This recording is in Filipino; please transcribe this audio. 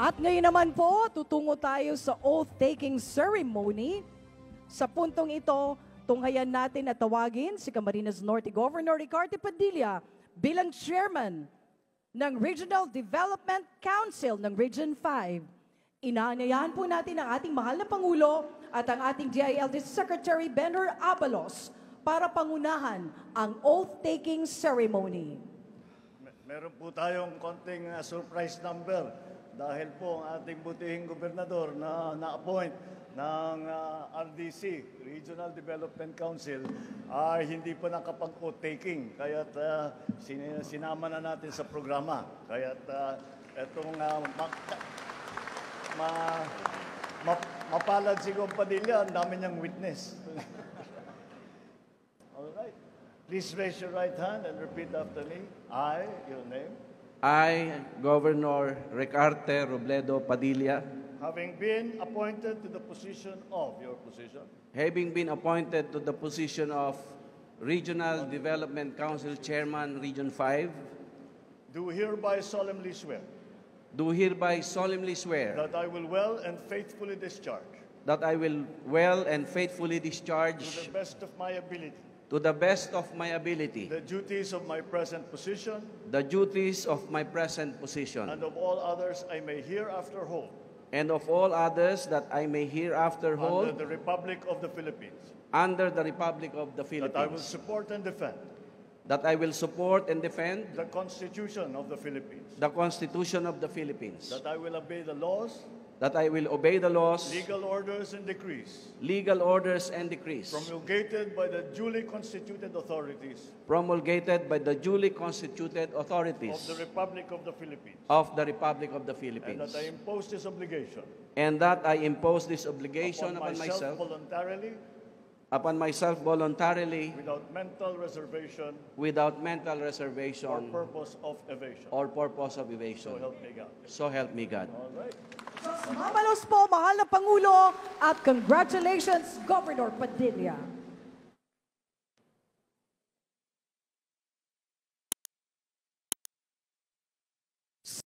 At ngayon naman po, tutungo tayo sa oath-taking ceremony. Sa puntong ito, tunghayan natin at tawagin si Camarines Norte Governor Ricardo Padilla bilang chairman ng Regional Development Council ng Region 5. Inaanayahan po natin ang ating mahal na Pangulo at ang ating DILG Secretary Benner Abalos para pangunahan ang oath-taking ceremony. Meron po tayong konting surprise number dahil po ang ating butihing gobernador na na-appoint ng RDC, Regional Development Council, ay hindi pa nakapag-oath taking. Kaya't sinama na natin sa programa. Kaya't itong mapalad si Gong Padilla, ang dami niyang witness. All right. Please raise your right hand and repeat after me. I, your name. I, Governor Ricardo Robledo Padilla, Having been appointed to the position of your position, having been appointed to the position of Regional Development Council Chairman, Region 5, do hereby solemnly swear do hereby solemnly swear that I will well and faithfully discharge, that I will well and faithfully to discharge the best of my ability, to the best of my ability the duties of my present position the duties of my present position, and of all others I may hereafter hold and of all others that I may hereafter under hold the Republic of the Philippines, under the Republic of the that I will Philippines, support and defend that I will support and defend the Constitution of the Philippines, the Constitution of the Philippines, that I will obey the laws, that I will obey the laws, legal orders, and decrees legal orders, and decrees promulgated by the duly constituted authorities promulgated by the duly constituted of authorities the Republic of the Philippines, of the Republic of the and Philippines, that I impose this obligation and that I impose this obligation upon myself upon myself voluntarily without mental reservation without mental or reservation purpose of evasion. or purpose of evasion. So help me God. So help me God. All right. Mabalos po, mahal na Pangulo, at congratulations, Governor Padilla.